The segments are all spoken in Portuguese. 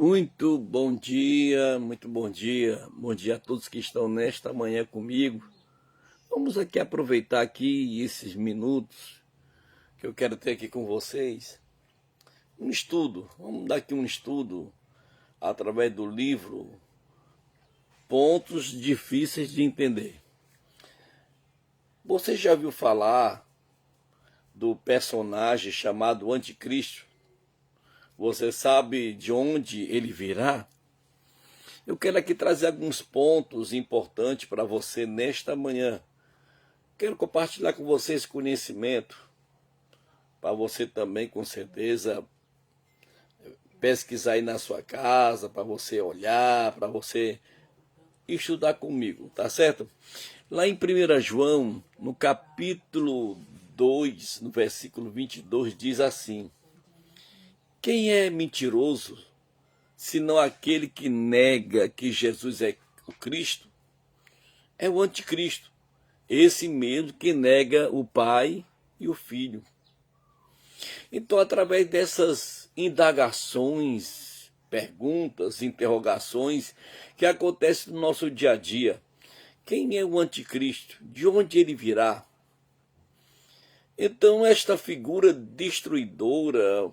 Muito bom dia, muito bom dia. Bom dia a todos que estão nesta manhã comigo. Vamos aqui aproveitar aqui esses minutos que eu quero ter aqui com vocês. Um estudo, vamos dar aqui um estudo através do livro Pontos Difíceis de Entender. Você já viu falar do personagem chamado Anticristo? Você sabe de onde ele virá? Eu quero aqui trazer alguns pontos importantes para você nesta manhã. Quero compartilhar com você esse conhecimento, para você também, com certeza, pesquisar aí na sua casa, para você olhar, para você estudar comigo, tá certo? Lá em 1 João, no capítulo 2, no versículo 22, diz assim: Quem é mentiroso, senão aquele que nega que Jesus é o Cristo? É o anticristo, esse mesmo que nega o Pai e o Filho. Então, através dessas indagações, perguntas, interrogações que acontecem no nosso dia a dia, quem é o anticristo? De onde ele virá? Então, esta figura destruidora,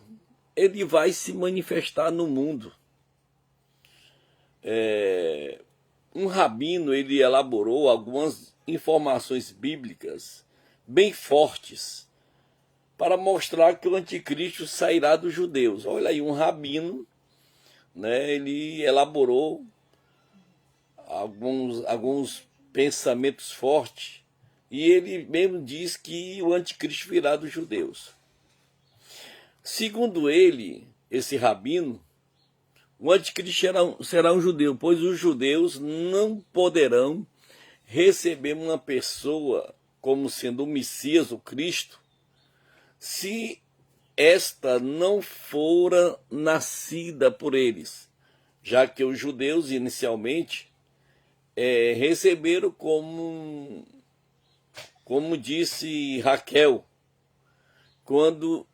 ele vai se manifestar no mundo. Um rabino, ele elaborou algumas informações bíblicas bem fortes para mostrar que o anticristo sairá dos judeus. Olha aí, um rabino, né, ele elaborou alguns pensamentos fortes e ele mesmo diz que o anticristo virá dos judeus. Segundo ele, esse rabino, o anticristo será um judeu, pois os judeus não poderão receber uma pessoa como sendo o Messias, o Cristo, se esta não fora nascida por eles, já que os judeus inicialmente receberam como disse Raquel, quando,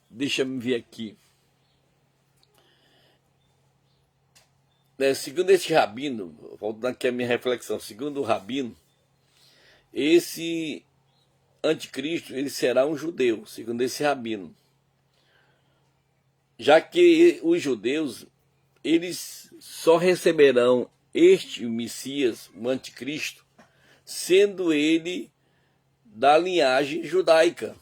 deixa eu ver aqui, segundo esse rabino, voltando aqui a minha reflexão, segundo o rabino, esse anticristo ele será um judeu, segundo esse rabino, já que os judeus eles só receberão este Messias, o anticristo, sendo ele da linhagem judaica.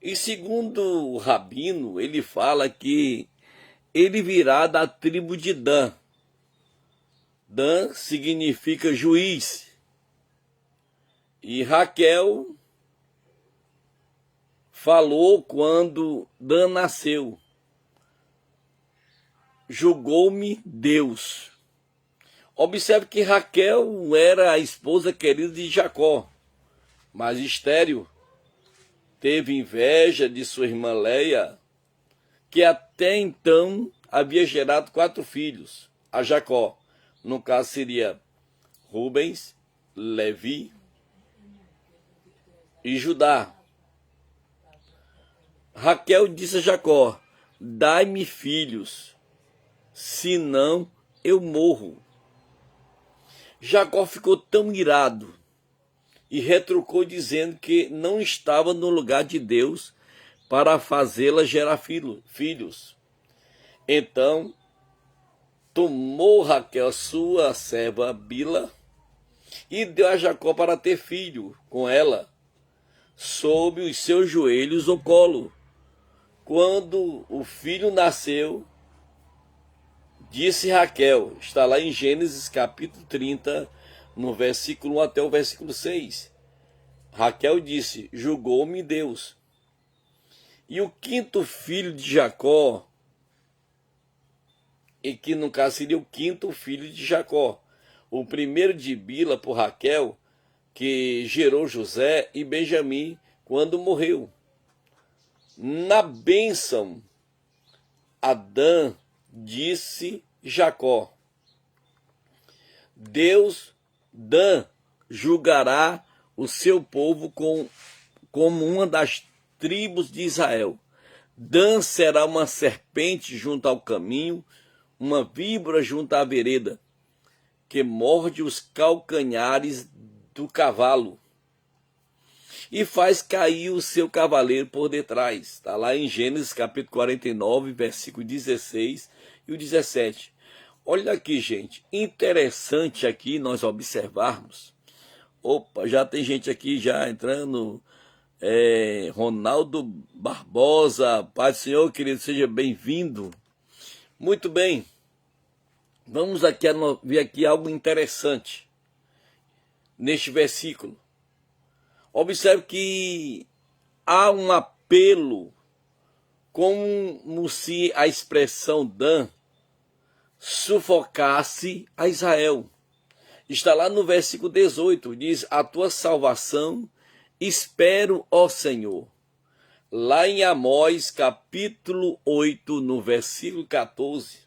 E segundo o rabino, ele fala que ele virá da tribo de Dan. Dan significa juiz. E Raquel falou quando Dan nasceu: julgou-me Deus. Observe que Raquel era a esposa querida de Jacó, mas estéril. Teve inveja de sua irmã Leia, que até então havia gerado 4 filhos a Jacó. No caso seria Rubens, Levi e Judá. Raquel disse a Jacó: dai-me filhos, senão eu morro. Jacó ficou tão irado e retrucou dizendo que não estava no lugar de Deus para fazê-la gerar filhos. Então, tomou Raquel sua serva Bila e deu a Jacó para ter filho com ela, sob os seus joelhos ou colo. Quando o filho nasceu, disse Raquel, está lá em Gênesis capítulo 30, no versículo 1 até o versículo 6. Raquel disse: julgou-me Deus. E o 5º filho de Jacó, e que no caso seria o 5º filho de Jacó, o primeiro de Bila por Raquel, que gerou José e Benjamim quando morreu. Na bênção, Adã disse Jacó: Deus, Dan, julgará o seu povo como uma das tribos de Israel. Dan será uma serpente junto ao caminho, uma víbora junto à vereda, que morde os calcanhares do cavalo e faz cair o seu cavaleiro por detrás. Está lá em Gênesis capítulo 49, versículo 16 e o 17. Olha aqui, gente, interessante aqui nós observarmos. Opa, já tem gente aqui já entrando. Ronaldo Barbosa, Pai do Senhor, querido, seja bem-vindo. Muito bem, vamos aqui ver aqui algo interessante neste versículo. Observe que há um apelo, como se a expressão Dan sufocasse a Israel. Está lá no versículo 18, diz: a tua salvação espero, ó Senhor. Lá em Amós, capítulo 8, no versículo 14,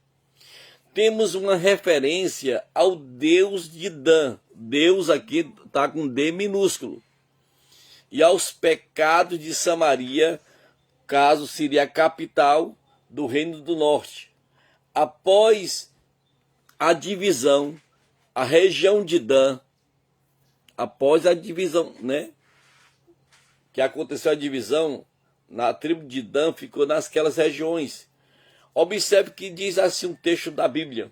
temos uma referência ao Deus de Dan. Deus aqui está com D minúsculo. E aos pecados de Samaria, caso seria a capital do Reino do Norte. Após a divisão, a região de Dan, após a divisão, que aconteceu a divisão, na tribo de Dan ficou nasquelas regiões. Observe que diz assim um texto da Bíblia: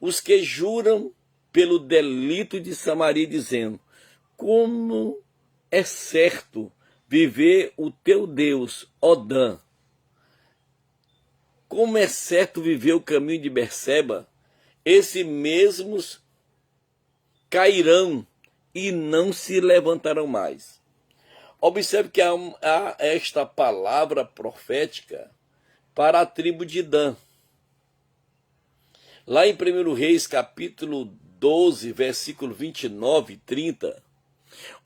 os que juram pelo delito de Samaria, dizendo: como é certo viver o teu Deus, ó Dan. Como é certo viver o caminho de Berseba, esses mesmos cairão e não se levantarão mais. Observe que há esta palavra profética para a tribo de Dan. Lá em 1 Reis, capítulo 12, versículo 29 e 30,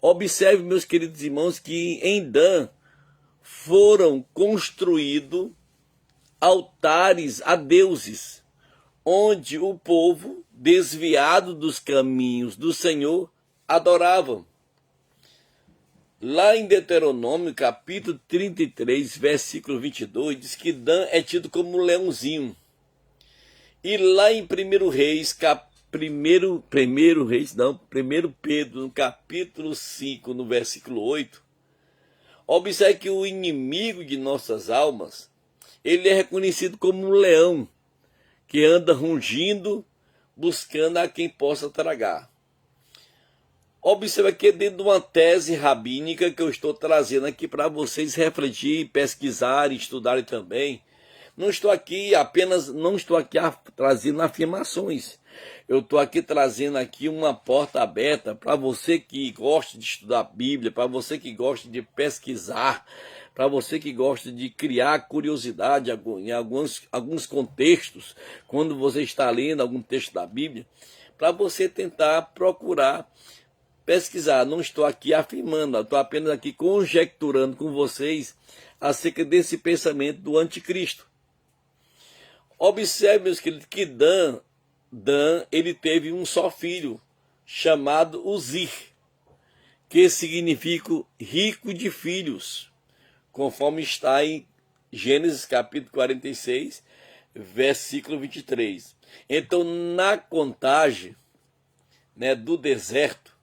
observe, meus queridos irmãos, que em Dan foram construídos altares a deuses, onde o povo, desviado dos caminhos do Senhor, adoravam. Lá em Deuteronômio, capítulo 33, versículo 22, diz que Dan é tido como um leãozinho. E lá em 1 Reis, 1 Pedro, no capítulo 5, no versículo 8, observe que o inimigo de nossas almas, ele é reconhecido como um leão, que anda rugindo, buscando a quem possa tragar. Observe aqui dentro de uma tese rabínica que eu estou trazendo aqui para vocês refletir, pesquisarem, estudarem também. Não estou aqui trazendo afirmações. Eu estou aqui trazendo aqui uma porta aberta para você que gosta de estudar a Bíblia, para você que gosta de pesquisar, para você que gosta de criar curiosidade em alguns contextos, quando você está lendo algum texto da Bíblia, para você tentar procurar pesquisar. Não estou aqui afirmando, estou apenas aqui conjecturando com vocês acerca desse pensamento do anticristo. Observe, meus queridos, que Dan ele teve um só filho, chamado Uzir, que significa rico de filhos, conforme está em Gênesis capítulo 46, versículo 23. Então, na contagem do deserto,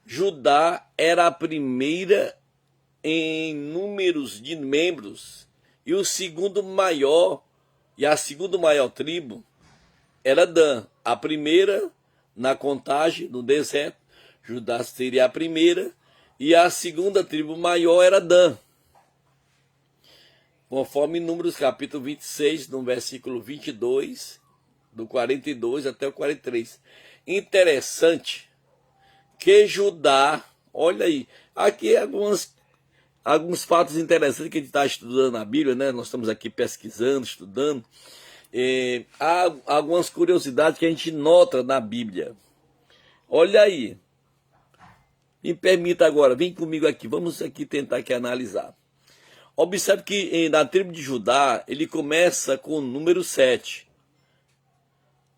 Judá era a primeira em números de membros e a segunda maior tribo era Dan. A primeira na contagem do deserto, Judá seria a primeira, e a segunda tribo maior era Dan. Conforme Números capítulo 26, no versículo 22, do 42 até o 43. Interessante que Judá, olha aí, aqui alguns fatos interessantes que a gente está estudando na Bíblia, nós estamos aqui pesquisando, estudando. Há algumas curiosidades que a gente nota na Bíblia. Olha aí, me permita agora, vem comigo aqui, vamos aqui tentar aqui analisar. Observe que na tribo de Judá, ele começa com o número 7.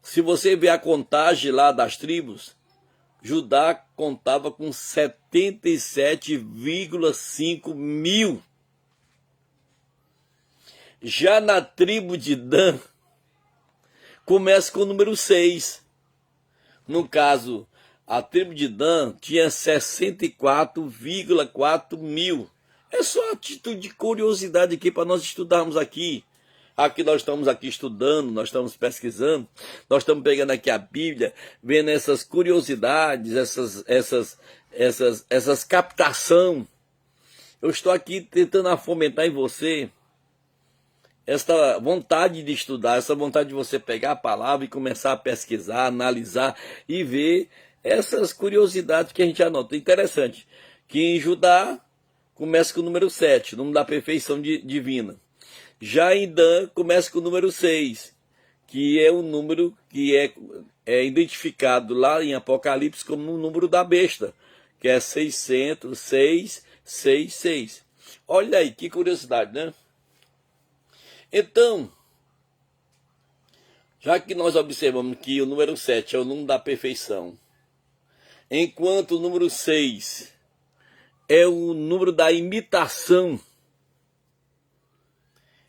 Se você ver a contagem lá das tribos, Judá contava com 77,5 mil. Já na tribo de Dan, começa com o número 6. No caso, a tribo de Dan tinha 64,4 mil. É só a título de curiosidade aqui para nós estudarmos aqui. Aqui nós estamos aqui estudando, nós estamos pesquisando, nós estamos pegando aqui a Bíblia, vendo essas curiosidades, essas captação. Eu estou aqui tentando fomentar em você esta vontade de estudar, essa vontade de você pegar a palavra e começar a pesquisar, analisar e ver essas curiosidades que a gente anota. Interessante que em Judá começa com o número 7, o número da perfeição divina. Já em Dan começa com o número 6, que é o número que é identificado lá em Apocalipse como o número da besta, que é 666. Olha aí, que curiosidade, né? Então, já que nós observamos que o número 7 é o número da perfeição, enquanto o número 6 é o número da imitação,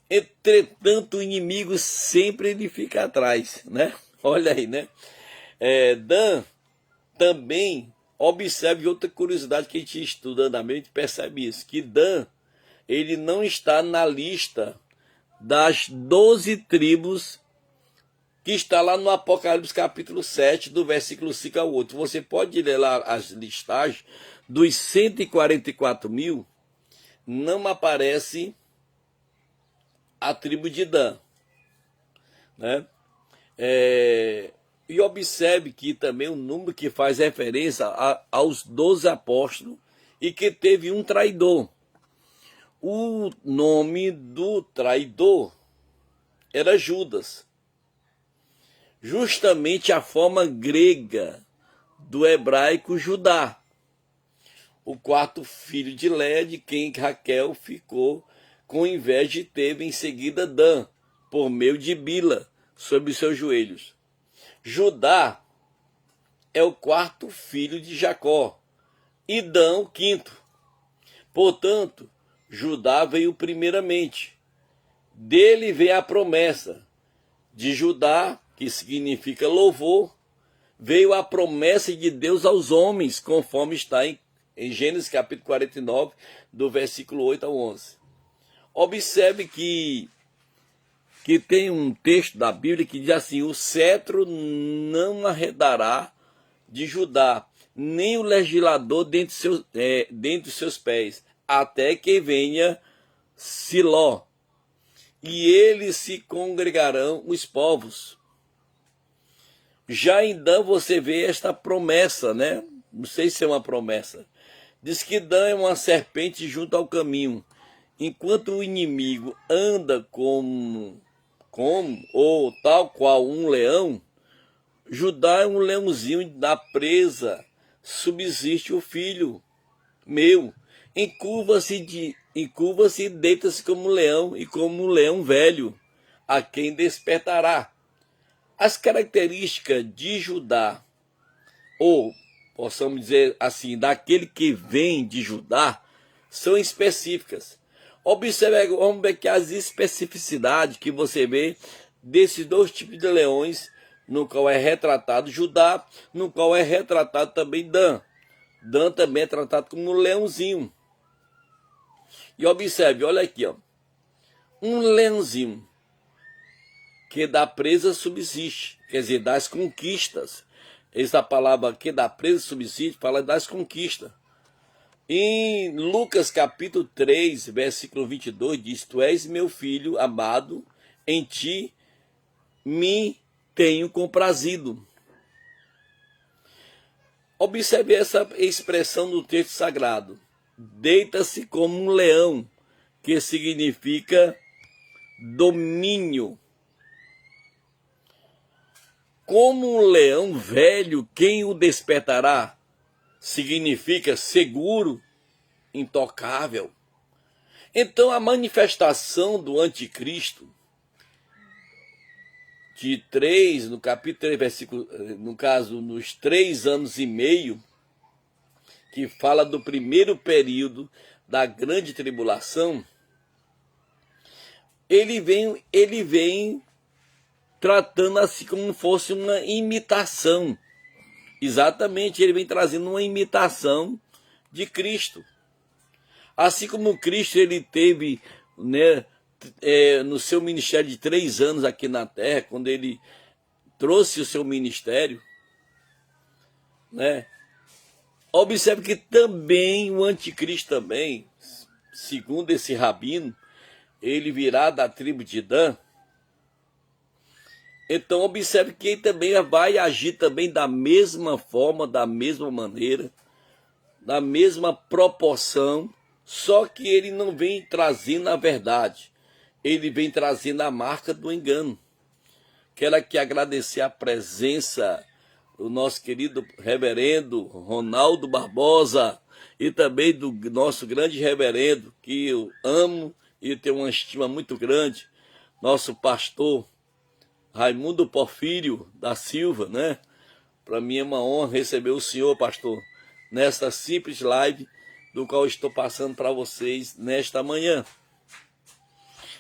entretanto o inimigo sempre ele fica atrás, né? Olha aí, né? Dan também, observe outra curiosidade que a gente estudando a mente percebe isso, que Dan, ele não está na lista das 12 tribos que está lá no Apocalipse capítulo 7, do versículo 5 ao 8. Você pode ler lá as listagens dos 144 mil, não aparece a tribo de Dan, né? E observe que também o número que faz referência aos 12 apóstolos e que teve um traidor. O nome do traidor era Judas. Justamente a forma grega do hebraico Judá. O quarto filho de Léa, de quem Raquel ficou com inveja e teve em seguida Dan, por meio de Bila, sob os seus joelhos. Judá é o quarto filho de Jacó e Dan o quinto. Portanto, Judá veio primeiramente. Dele vem a promessa. De Judá, que significa louvor, veio a promessa de Deus aos homens, conforme está em Gênesis capítulo 49, do versículo 8 ao 11. Observe que tem um texto da Bíblia que diz assim: o cetro não arredará de Judá, nem o legislador dentre os seus pés, até que venha Siló, e eles se congregarão os povos. Já em Dan você vê esta promessa, né? Não sei se é uma promessa. Diz que Dan é uma serpente junto ao caminho. Enquanto o inimigo anda como ou tal qual um leão, Judá é um leãozinho da presa, subsiste o filho meu, encurva-se e deita-se como um leão e como um leão velho, a quem despertará. As características de Judá, ou possamos dizer assim, daquele que vem de Judá, são específicas. Observe que as especificidades que você vê desses dois tipos de leões, no qual é retratado Judá, no qual é retratado também Dan. Dan também é tratado como um leãozinho. E observe, olha aqui, ó, um leãozinho que da presa subsiste, quer dizer, das conquistas. Essa palavra que da presa subsiste fala das conquistas. Em Lucas capítulo 3, versículo 22, diz: Tu és meu filho amado, em ti me tenho comprazido. Observe essa expressão no texto sagrado. Deita-se como um leão, que significa domínio. Como um leão velho, quem o despertará? Significa seguro, intocável. Então a manifestação do anticristo, de 3, no capítulo 3, versículo, no caso, nos 3 anos e meio, que fala do primeiro período da grande tribulação, ele vem tratando assim como fosse uma imitação. Exatamente, ele vem trazendo uma imitação de Cristo. Assim como Cristo ele teve, né, no seu ministério de 3 anos aqui na Terra, quando ele trouxe o seu ministério, né? Observe que também o anticristo também, segundo esse rabino, ele virá da tribo de Dan. Então observe que ele também vai agir também da mesma forma, da mesma maneira, da mesma proporção, só que ele não vem trazendo a verdade, ele vem trazendo a marca do engano. Quero aqui agradecer a presença do nosso querido reverendo Ronaldo Barbosa e também do nosso grande reverendo, que eu amo e tenho uma estima muito grande, nosso pastor Raimundo Porfírio da Silva, né? Para mim é uma honra receber o senhor, pastor, nesta simples live do qual estou passando para vocês nesta manhã.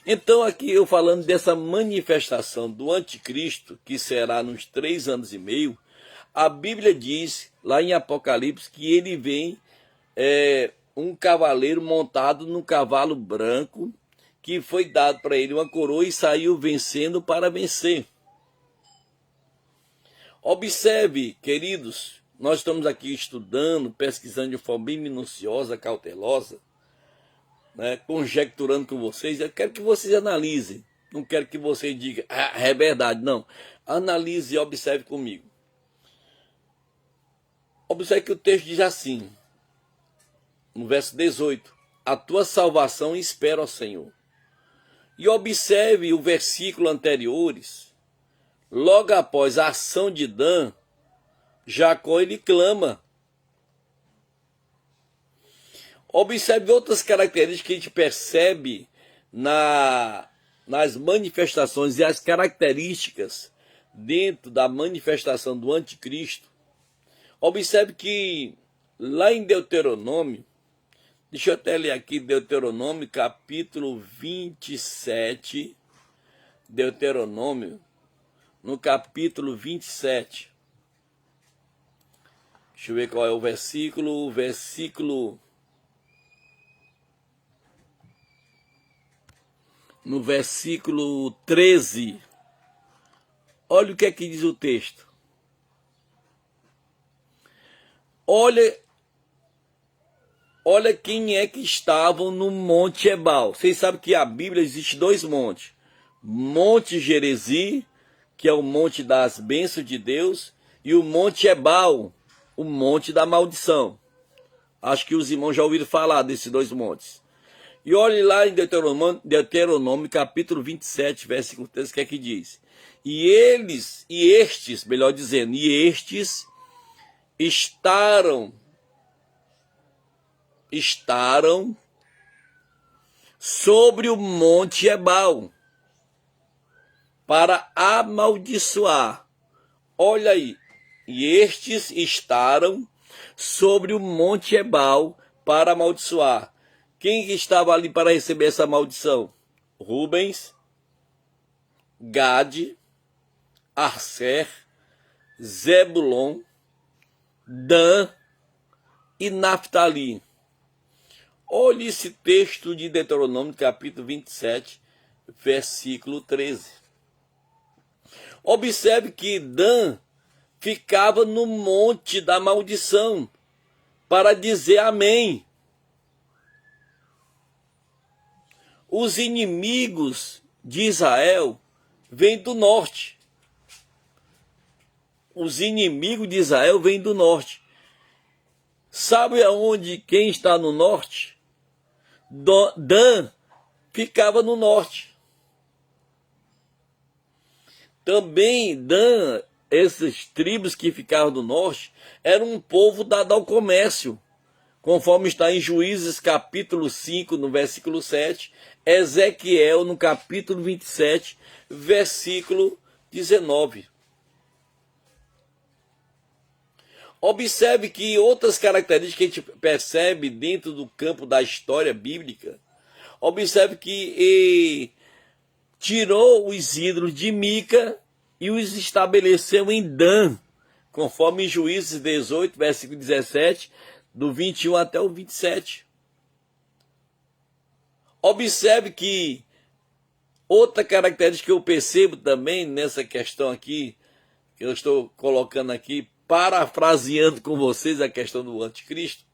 Então aqui eu falando dessa manifestação do anticristo, que será nos 3 anos e meio, a Bíblia diz, lá em Apocalipse, que ele vem um cavaleiro montado num cavalo branco, que foi dado para ele uma coroa e saiu vencendo para vencer. Observe, queridos, nós estamos aqui estudando, pesquisando de forma bem minuciosa, cautelosa, né, conjecturando com vocês. Eu quero que vocês analisem, não quero que vocês digam, é verdade, não. Analise e observe comigo. Observe que o texto diz assim, no verso 18, a tua salvação espera, ó Senhor. E observe o versículo anteriores, logo após a ação de Dan, Jacó ele clama. Observe outras características que a gente percebe nas manifestações e as características dentro da manifestação do anticristo. Observe que lá em Deuteronômio, deixa eu até ler aqui Deuteronômio capítulo 27, Deuteronômio, no capítulo 27. Deixa eu ver qual é o versículo, no versículo 13. Olha o que é que diz o texto. Olha quem é que estavam no Monte Ebal. Vocês sabem que a Bíblia existe 2 montes. Monte Gerezi, que é o monte das bênçãos de Deus, e o Monte Ebal, o monte da maldição. Acho que os irmãos já ouviram falar desses 2 montes. E olhe lá em Deuteronômio capítulo 27, versículo 13, que é que diz. E estes estaram sobre o monte Ebal para amaldiçoar. Olha aí, e estes estaram sobre o monte Ebal para amaldiçoar. Quem estava ali para receber essa maldição? Rubens, Gade, Arser, Zebulon, Dan e Naftali. Olhe esse texto de Deuteronômio, capítulo 27, versículo 13. Observe que Dan ficava no monte da maldição para dizer amém. Os inimigos de Israel vêm do norte. Os inimigos de Israel vêm do norte. Sabe aonde quem está no norte? Dan ficava no norte. Também Dan, essas tribos que ficavam no norte, eram um povo dado ao comércio, conforme está em Juízes capítulo 5, no versículo 7, Ezequiel no capítulo 27, versículo 19. Observe que outras características que a gente percebe dentro do campo da história bíblica, observe que tirou os ídolos de Mica e os estabeleceu em Dan, conforme em Juízes 18, versículo 17, do 21 até o 27. Observe que outra característica que eu percebo também nessa questão aqui, que eu estou colocando aqui, parafraseando com vocês a questão do anticristo,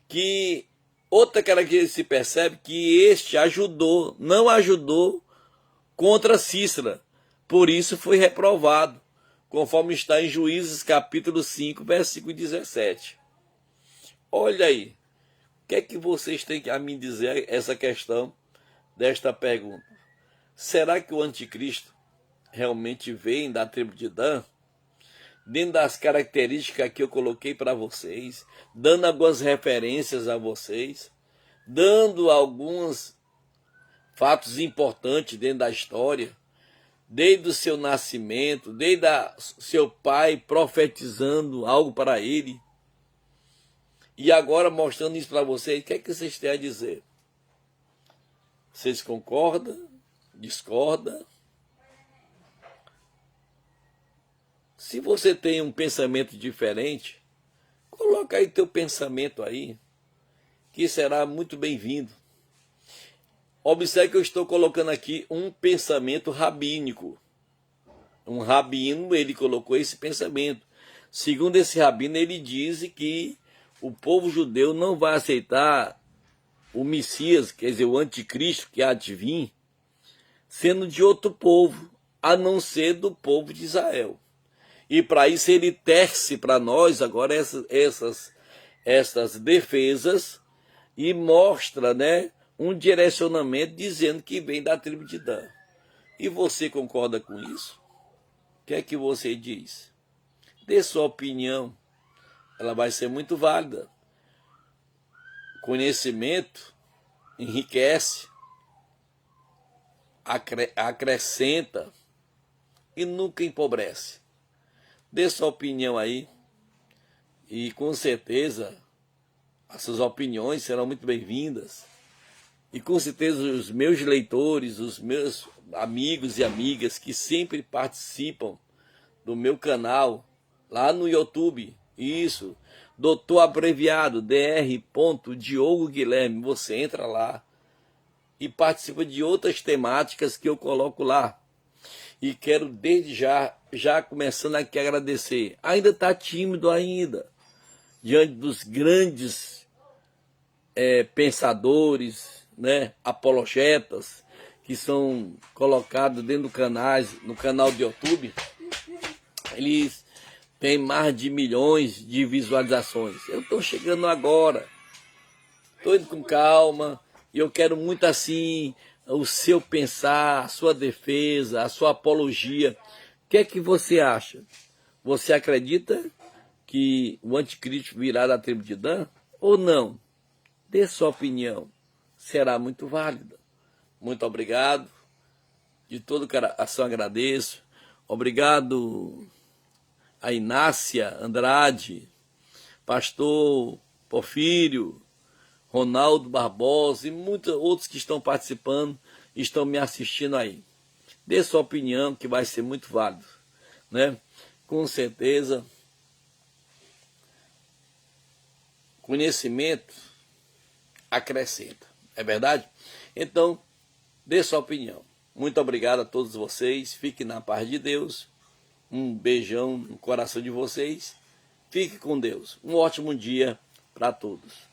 que outra característica que se percebe que este não ajudou contra Cícera, por isso foi reprovado, conforme está em Juízes capítulo 5, versículo 17. Olha aí, o que é que vocês têm a me dizer essa questão desta pergunta? Será que o anticristo realmente vem da tribo de Dan? Dentro das características que eu coloquei para vocês, dando algumas referências a vocês, dando alguns fatos importantes dentro da história, desde o seu nascimento, desde seu pai profetizando algo para ele, e agora mostrando isso para vocês. O que é que vocês têm a dizer? Vocês concordam? Discordam? Se você tem um pensamento diferente, coloca aí teu pensamento aí, que será muito bem-vindo. Observe que eu estou colocando aqui um pensamento rabínico. Um rabino, ele colocou esse pensamento. Segundo esse rabino, ele diz que o povo judeu não vai aceitar o Messias, quer dizer, o anticristo que há de vir, sendo de outro povo, a não ser do povo de Israel. E para isso ele tece para nós agora essas defesas e mostra, né, um direcionamento dizendo que vem da tribo de Dan. E você concorda com isso? O que é que você diz? Dê sua opinião, ela vai ser muito válida. Conhecimento enriquece, acrescenta e nunca empobrece. Dê sua opinião aí e com certeza as suas opiniões serão muito bem-vindas. E com certeza os meus leitores, os meus amigos e amigas que sempre participam do meu canal lá no YouTube, isso, Doutor Abreviado, Dr. Diogo Guilherme, você entra lá e participa de outras temáticas que eu coloco lá. E quero desde já começando aqui a agradecer. Ainda está tímido ainda, diante dos grandes pensadores, né, apologetas, que são colocados dentro no canal do YouTube. Eles têm mais de milhões de visualizações. Eu estou chegando agora, estou indo com calma, e eu quero muito assim o seu pensar, a sua defesa, a sua apologia. O que é que você acha? Você acredita que o anticristo virá da tribo de Dan ou não? Dê sua opinião, será muito válida. Muito obrigado, de todo coração agradeço. Obrigado a Inácia Andrade, pastor Porfírio, Ronaldo Barbosa e muitos outros que estão participando, estão me assistindo aí. Dê sua opinião, que vai ser muito válido, né? Com certeza, conhecimento acrescenta, é verdade? Então, dê sua opinião. Muito obrigado a todos vocês, fiquem na paz de Deus, um beijão no coração de vocês, fique com Deus, um ótimo dia para todos.